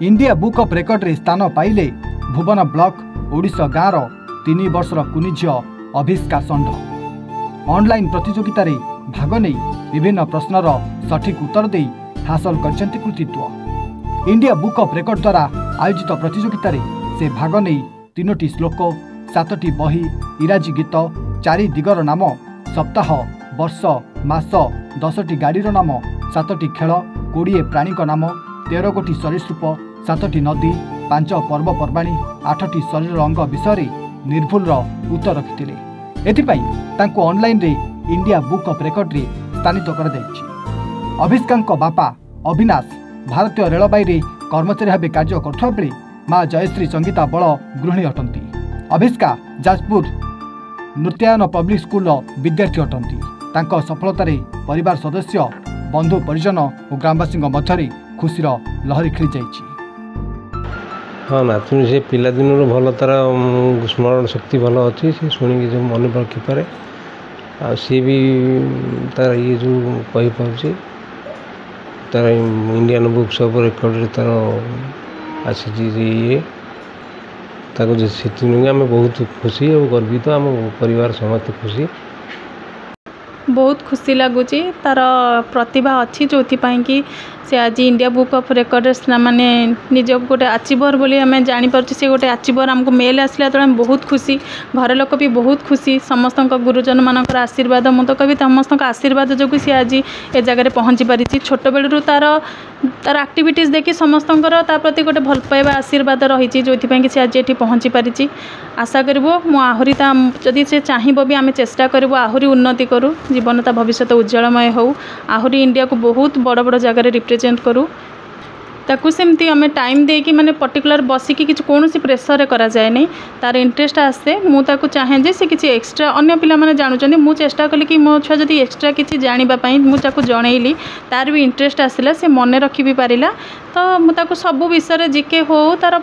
India book of record रे स्थान पाइले भुवन ब्लॉक ओडिशा गाँव 3 वर्षर कुनी झील अभिष्का षंढ। ऑनलाइन प्रतियोगिता रे भाग नहीं विभिन्न प्रश्नर सठिक उत्तर दे हासिल करछन्ति कृतित्व। इंडिया बुक ऑफ रेकर्ड द्वारा आयोजित प्रतियोगिता रे से भाग नहीं 3टी श्लोक 7टी बही इराजी गीत 4 दिगर नाम सप्ताह वर्ष मास 10टी गाड़ीर नाम 7टी खेल 20 प्राणी नाम 13 गोटी सरीसृप 7टी नदी 5 पर्वपर्वाणी 8टी शरीर अंग विषय निर्भुल उत्तर रखिथिले। एथिपाई तांको ऑनलाइन रे इंडिया बुक ऑफ रेकर्ड रे स्थानित कर दैछि। अभिष्कांक बापा अविनाश भारतीय रेलबाई रे कर्मचारी भाव कार्य करथुवा बेले माँ जयश्री संगीता बल गृहिणी अटंती। अभिष्का जाजपुर नृत्यायन पब्लिक स्कूल विद्यार्थी अटंती। तांको सफलतार परिवार सदस्य बंधु परिजन और ग्रामवासी मध्य खुशीर लहरी खेली जाइछि। हाँ नातुणी से पिलादिन भल तार स्मरण शक्ति भल अच्छी से शुणी जो मन रखिपे आ सी भी तार ये जो कही पार्टी तार इंडियन बुक्स ऑफ रेकॉर्ड तार आसी ये से आम बहुत खुशी और गर्वित आम परिवार समस्त खुशी बहुत खुशी लगुच तार प्रतिभा अच्छी जो कि से आज इंडिया बुक ऑफ रेकॉर्ड माने निज गोटे अचीवर बोली आम जापर से गोटे अचीवर आमको मेल आसला तो आम बहुत खुशी घर लोक भी बहुत खुशी समस्त गुरुजन मानकर आशीर्वाद मु तो कभी समस्त आशीर्वाद जो सी आज ए जगह पहुँची पारी छोट बेलू तार तार एक्टिविटीज देखी समस्त प्रति गोटे भल पाइबा आशीर्वाद रही जो कि सी आज ये पहुँची पारी। आशा करूँ मु आहरी जदि से चाहिए भी आम चेष्टा करूँ आहरी उन्नति करूँ जीवन ता भविष्य उज्जवलमय हो आहरी इंडिया को बहुत बड़ बड़ जगह रिप्रेजेंट करूँ ताकू सेमती आम टाइम देकी माने पर्टिकुलर बसिकी किसी कौन प्रेसर करा जाए नहीं तार इंटरेस्ट आसे मुझे चाहे जे से किसी एक्सट्रा अन्य पिला माने जानुचंदी मु चेष्टा कली कि मो छुआ जदि एक्सट्रा किसी जानिबा पई मुझे जनइली तार भी इंटरेस्ट आसला से मन रखी भी पारिला तो मुझे सब विषय जिके हो तार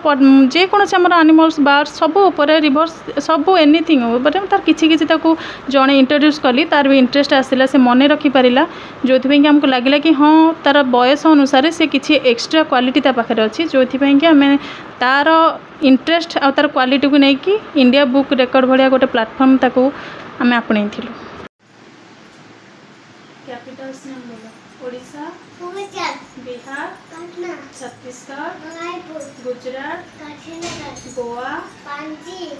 जेकोसी आम एनिमल्स बर्ड्स सब उपर रिवर्स सब एनिथिंग तार किसी जड़े इंट्रोड्यूस कली तार भी इंटरेस्ट आसला से मन रखी पारिला जो आमको लगिला कि हाँ तार बयस अनुसार से किसी एक्सट्रा क्वालिटी ता पाखे अच्छी जो कि आम तार इंटरेस्ट आ तार क्वालिटी को लेकिन इंडिया बुक रेकर्ड भाया गोटे प्लाटफर्म ताको आम आपणे थिलु। कैपिटल्स नेम बोलो ओडिशा बिहार छत्तीसगढ़ गुजरात गोवा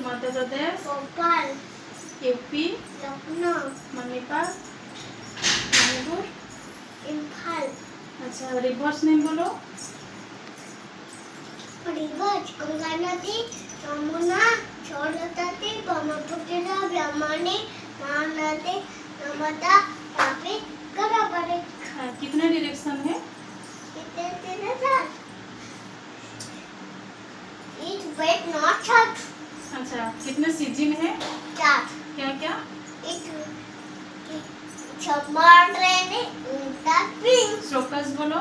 मध्य प्रदेश यूपी मणिपुर अच्छा रिवर्स नेम बोलो गंगा नदी यमुना सरस्वती ब्रह्मपुत्र ब्रह्मणी महानदी नर्मदा तापी गोदावरी। कितने डायरेक्शन है? East west north south. अच्छा कितने सीजन है? 4। क्या क्या? समर रेनी विंटर स्प्रिंग। श्लोकस बोलो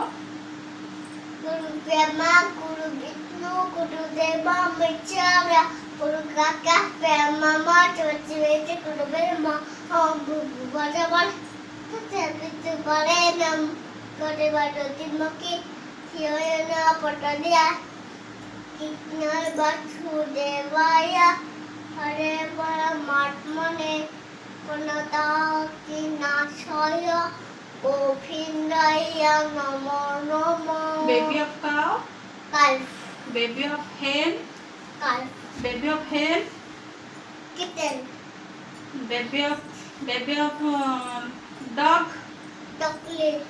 गुरु ब्रह्मा गुरु विष्णु गुरु देवा महेश्वरा गुरु काका ब्रह्मा चतुर्वेद गुरु ब्रह्मा ओम भगवान तत्सवितु वरेण्यं भर्गो धीमहि धियो यो न प्रचोदयात् कृष्णाय वासुदेवाय हरे परमात्मने प्रणतोऽखिलनाशाय गोविन्दाय नमो नमः। Baby of cow Calf. Baby of hen Calf. Baby of hen Kitten. Baby of dog Chocolate.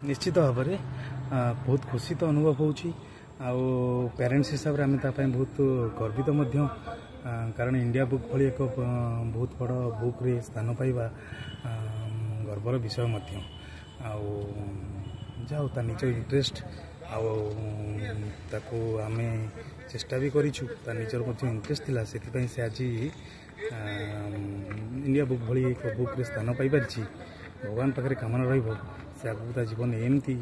निश्चित भाव में बहुत खुशी तो अनुभव होची पेरेंट्स हिसाब से आम बहुत गर्वित कारण इंडिया बुक भली एक बहुत बड़ बुक रे स्थान पाइबा गर्वर विषय जाओ निज इंटरेस्ट ताको आमे चेष्टा भी करिछु निजर इंटरेस्ट थिला से आज इंडिया बुक भली एक बुक रे स्थान पाई पारिछि। भगवान पाखे कामना रहिबो से आगु ता जीवन एमती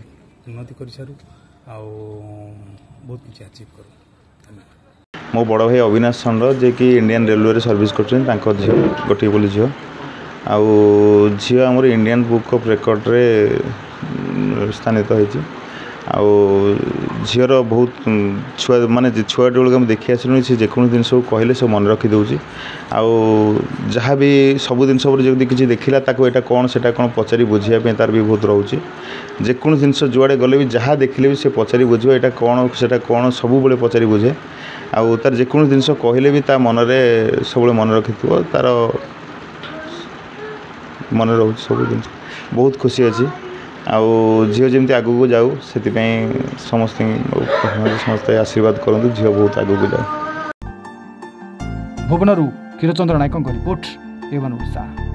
उन्नति कर सारू बहुत किसी अचीव करूँ। धन्यवाद। मो बड़ भाई अविनाश षंढ जे कि इंडियन रेलवे सर्विस कर झी गोटे बोली झील झील आम इंडियन बुक ऑफ रेकॉर्ड रे स्थानित होती झीर बहुत छुआ माने छुआ बेलू देखी आसलुनि से जेकोसी जिन कहले सब मन रखी दूसरी आउ जहाँ भी सब जिन जब किसी देखला यहाँ कौन से कौन पचारि बुझापी तार भी बहुत रोचे जेकोसी जिन जुआड़े गले भी जहाँ देखले भी से पचारि बुझ यहाँ कौन से कौन सब बड़े पचारि बुझे आउ तार जेकोसी जिन कहले भी ता मनरे सब मन रखि तार मन रोच सब जिन बहुत खुशी अच्छी आउ झील जमी आगू जाऊ से समस्त समस्त आशीर्वाद करूँ झील बहुत आगू जाऊ। भुवनरू क्षीरचंद्र नायकों रिपोर्ट एवं उत्साह।